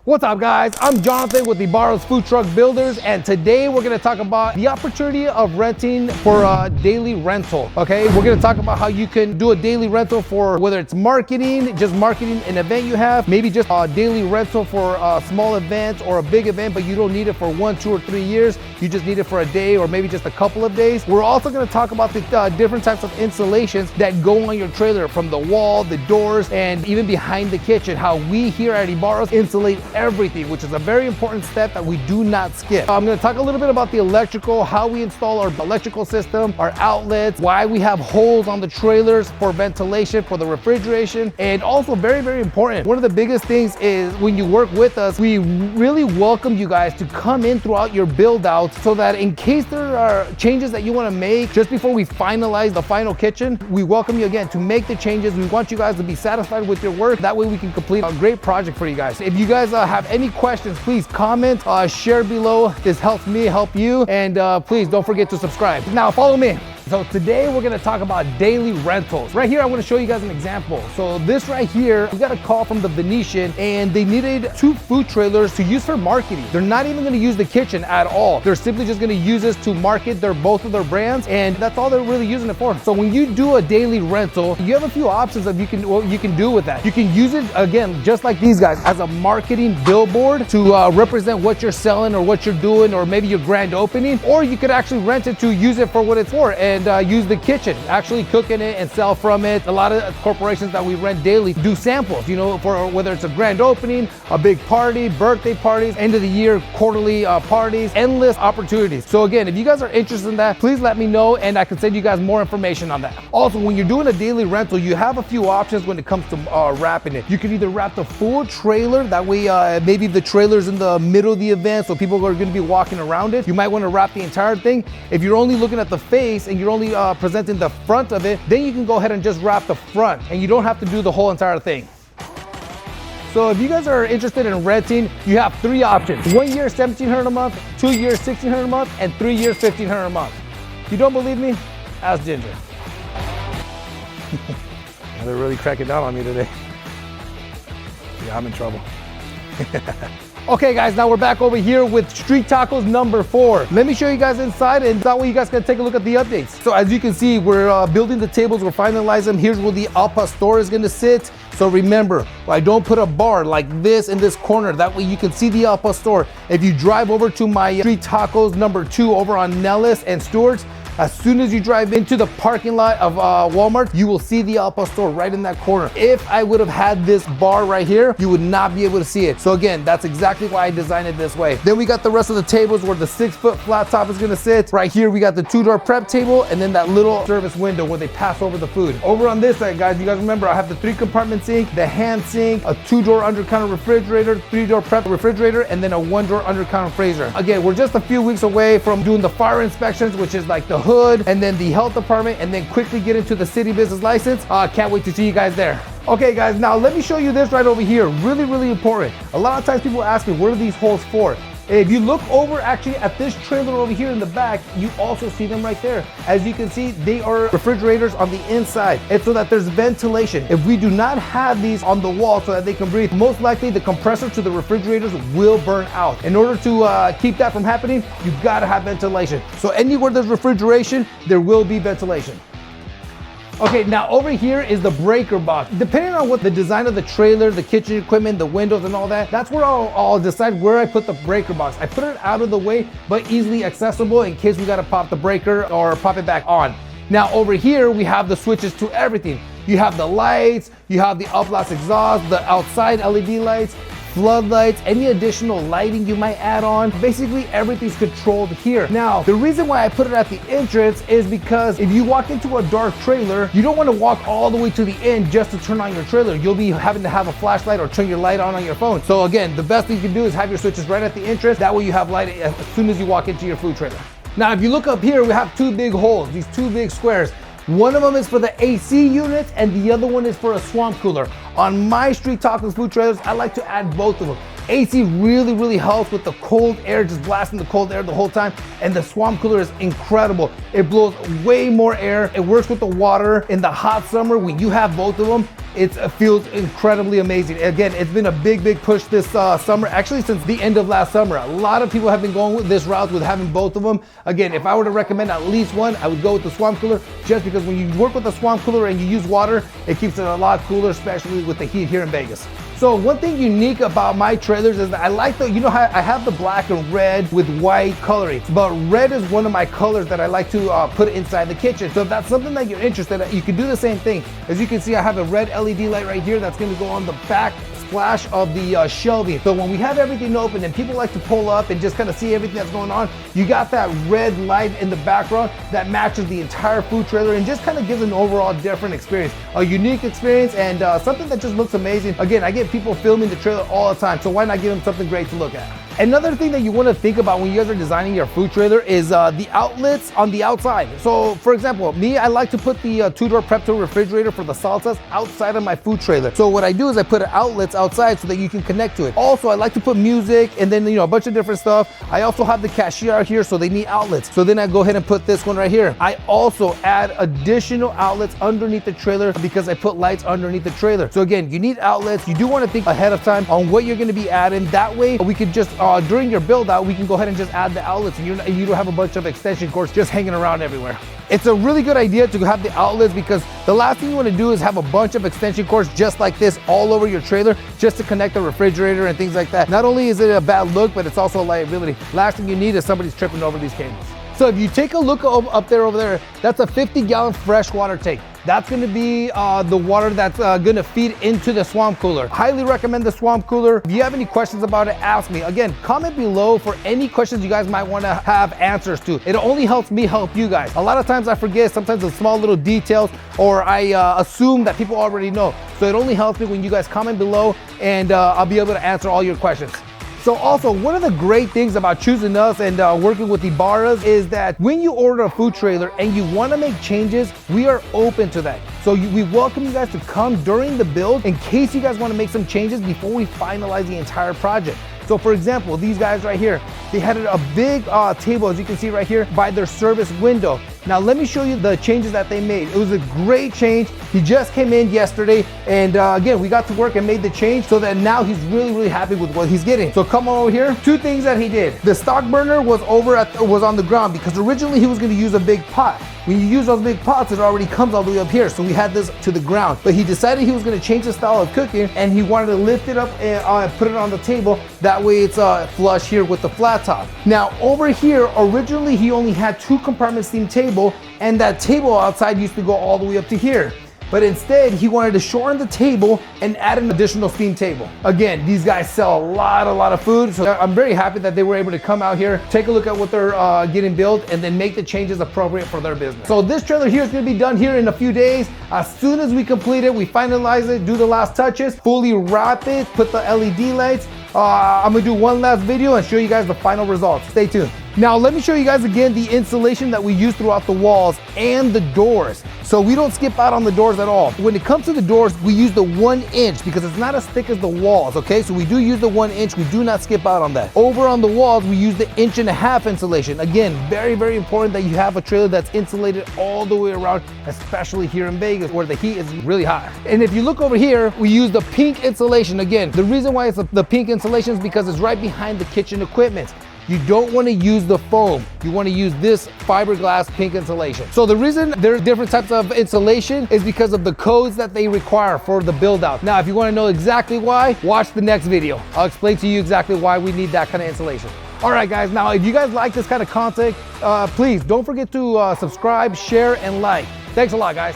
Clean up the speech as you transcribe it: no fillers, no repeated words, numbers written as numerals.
What's up, guys? I'm Jonathan with IBARRA'S Food Truck Builders, and today we're going to talk about the opportunity of renting for a daily rental. Okay, we're going to talk about how you can do a daily rental for whether it's marketing, just marketing an event you have, maybe just a daily rental for a small event or a big event, but you don't need it for 1, 2, or 3 years. You just need it for a day or maybe just a couple of days. We're also going to talk about the different types of installations that go on your trailer, from the wall, the doors, and even behind the kitchen. How we here at IBARRA'S insulate everything, which is a very important step that we do not skip. I'm going to talk a little bit about the electrical, how we install our electrical system, our outlets, why we have holes on the trailers for ventilation, for the refrigeration, and also very, very important. One of the biggest things is when you work with us, we really welcome you guys to come in throughout your build out so that in case there are changes that you want to make just before we finalize the final kitchen, we welcome you again to make the changes. We want you guys to be satisfied with your work. That way we can complete a great project for you guys. If you guys have any questions, please comment, share below. This helps me help you, and please don't forget to subscribe. Now follow me. So today we're gonna talk about daily rentals. Right here, I wanna show you guys an example. So this right here, we got a call from the Venetian, and they needed 2 food trailers to use for marketing. They're not even gonna use the kitchen at all. They're simply just gonna use this to market both of their brands, and that's all they're really using it for. So when you do a daily rental, you have a few options of what you can do with that. You can use it, again, just like these guys, as a marketing billboard to represent what you're selling or what you're doing, or maybe your grand opening, or you could actually rent it to use it for what it's for, and use the kitchen, actually cook in it and sell from it. A lot of corporations that we rent daily do samples, you know, for whether it's a grand opening, a big party, birthday parties, end of the year, quarterly parties, endless opportunities. So again, if you guys are interested in that, please let me know and I can send you guys more information on that. Also, when you're doing a daily rental, you have a few options when it comes to wrapping it. You can either wrap the full trailer, that way maybe the trailer's in the middle of the event, so people are gonna be walking around it. You might wanna wrap the entire thing. If you're only looking at the face and you're only presenting the front of it, then you can go ahead and just wrap the front, and you don't have to do the whole entire thing. So if you guys are interested in renting, you have 3 options. 1 year, $1,700 a month, 2 years, $1,600 a month, and 3 years, $1,500 a month. If you don't believe me, ask Ginger. They're really cracking down on me today. Yeah, I'm in trouble. Okay guys, now we're back over here with Street Tacos number 4. Let me show you guys inside, and that way you guys can take a look at the updates. So as you can see, we're building the tables, we're finalizing them. Here's where the al pastor is gonna sit. So remember, I don't put a bar like this in this corner. That way you can see the al pastor. If you drive over to my Street Tacos number 2 over on Nellis and Stewart's, as soon as you drive into the parking lot of Walmart, you will see the al pastor right in that corner. If I would have had this bar right here, you would not be able to see it. So again, that's exactly why I designed it this way. Then we got the rest of the tables where the 6-foot flat top is gonna sit. Right here, we got the 2-door prep table, and then that little service window where they pass over the food. Over on this side, guys, you guys remember I have the 3-compartment sink, the hand sink, a 2-door under-counter refrigerator, 3-door prep refrigerator, and then a 1-door under-counter freezer. Again, we're just a few weeks away from doing the fire inspections, which is like the hood, and then the health department, and then quickly get into the city business license. Can't wait to see you guys there. Okay guys, now let me show you this right over here. Really, really important. A lot of times people ask me, what are these holes for? If you look over actually at this trailer over here in the back, you also see them right there. As you can see, they are refrigerators on the inside. It's so that there's ventilation. If we do not have these on the wall so that they can breathe, most likely the compressor to the refrigerators will burn out. In order to keep that from happening, you gotta have ventilation. So anywhere there's refrigeration, there will be ventilation. Okay, now over here is the breaker box. Depending on what the design of the trailer, the kitchen equipment, the windows and all that, that's where I'll decide where I put the breaker box. I put it out of the way, but easily accessible in case we gotta pop the breaker or pop it back on. Now over here, we have the switches to everything. You have the lights, you have the up-blast exhaust, the outside LED lights, floodlights, any additional lighting you might add on. Basically everything's controlled here. Now, the reason why I put it at the entrance is because if you walk into a dark trailer, you don't want to walk all the way to the end just to turn on your trailer. You'll be having to have a flashlight or turn your light on your phone. So again, the best thing you can do is have your switches right at the entrance. That way you have light as soon as you walk into your food trailer. Now, if you look up here, we have 2 big holes, these 2 big squares. One of them is for the AC unit and the other one is for a swamp cooler. On my Street Tacos food trailers, I like to add both of them. AC really, really helps with the cold air, just blasting the cold air the whole time. And the swamp cooler is incredible. It blows way more air. It works with the water. In the hot summer, when you have both of them, it feels incredibly amazing. Again, it's been a big push this summer, actually since the end of last summer. A lot of people have been going with this route with having both of them. Again, if I were to recommend at least one, I would go with the swamp cooler, just because when you work with the swamp cooler and you use water, it keeps it a lot cooler, especially with the heat here in Vegas. So one thing unique about my trailers is that I like the, you know how I have the black and red with white coloring, but red is one of my colors that I like to put inside the kitchen. So if that's something that you're interested in, you can do the same thing. As you can see, I have a red LED light right here that's gonna go on the back splash of the shelving. So when we have everything open and people like to pull up and just kind of see everything that's going on, you got that red light in the background that matches the entire food trailer and just kind of gives an overall different experience, a unique experience, and something that just looks amazing. Again, I get people filming the trailer all the time, so why not give them something great to look at? Another thing that you want to think about when you guys are designing your food trailer is the outlets on the outside. So for example, me, I like to put the two-door prep to refrigerator for the salsas outside of my food trailer. So what I do is I put outlets outside so that you can connect to it. Also, I like to put music and then, you know, a bunch of different stuff. I also have the cashier out here, so they need outlets. So then I go ahead and put this one right here. I also add additional outlets underneath the trailer because I put lights underneath the trailer. So again, you need outlets. You do want to think ahead of time on what you're going to be adding. That way we could just during your build out, we can go ahead and just add the outlets, and you don't have a bunch of extension cords just hanging around everywhere. It's a really good idea to have the outlets, because the last thing you want to do is have a bunch of extension cords just like this all over your trailer just to connect the refrigerator and things like that. Not only is it a bad look, but it's also a liability. Last thing you need is somebody's tripping over these cables. So if you take a look up there, that's a 50-gallon freshwater tank. That's gonna be the water that's gonna feed into the swamp cooler. Highly recommend the swamp cooler. If you have any questions about it, ask me. Again, comment below for any questions you guys might wanna have answers to. It only helps me help you guys. A lot of times I forget sometimes the small little details, or I assume that people already know. So it only helps me when you guys comment below, and I'll be able to answer all your questions. So also, one of the great things about choosing us and working with IBARRA'S is that when you order a food trailer and you want to make changes, we are open to that. So we welcome you guys to come during the build in case you guys want to make some changes before we finalize the entire project. So for example, these guys right here, they had a big table, as you can see right here, by their service window. Now let me show you the changes that they made. It was a great change. He just came in yesterday, and again, we got to work and made the change so that now he's really happy with what he's getting. So come on over here. Two things that he did. The stock burner was on the ground because originally he was going to use a big pot. When you use those big pots, it already comes all the way up here. So we had this to the ground, but he decided he was going to change the style of cooking, and he wanted to lift it up and put it on the table. That way it's flush here with the flat top. Now over here, originally he only had 2 compartment steam table, and that table outside used to go all the way up to here. But instead, he wanted to shorten the table and add an additional steam table. Again, these guys sell a lot of food, so I'm very happy that they were able to come out here, take a look at what they're getting built, and then make the changes appropriate for their business. So this trailer here is gonna be done here in a few days. As soon as we complete it, we finalize it, do the last touches, fully wrap it, put the LED lights. I'm gonna do one last video and show you guys the final results. Stay tuned. Now let me show you guys again the insulation that we use throughout the walls and the doors. So we don't skip out on the doors at all. When it comes to the doors, we use the 1 inch because it's not as thick as the walls, okay? So we do use the 1 inch, we do not skip out on that. Over on the walls, we use the 1.5 inch insulation. Again, very important that you have a trailer that's insulated all the way around, especially here in Vegas where the heat is really hot. And if you look over here, we use the pink insulation. Again, the reason why it's the pink insulation is because it's right behind the kitchen equipment. You don't want to use the foam. You want to use this fiberglass pink insulation. So the reason there are different types of insulation is because of the codes that they require for the build out. Now, if you want to know exactly why, watch the next video. I'll explain to you exactly why we need that kind of insulation. All right, guys. Now, if you guys like this kind of content, please don't forget to subscribe, share, and like. Thanks a lot, guys.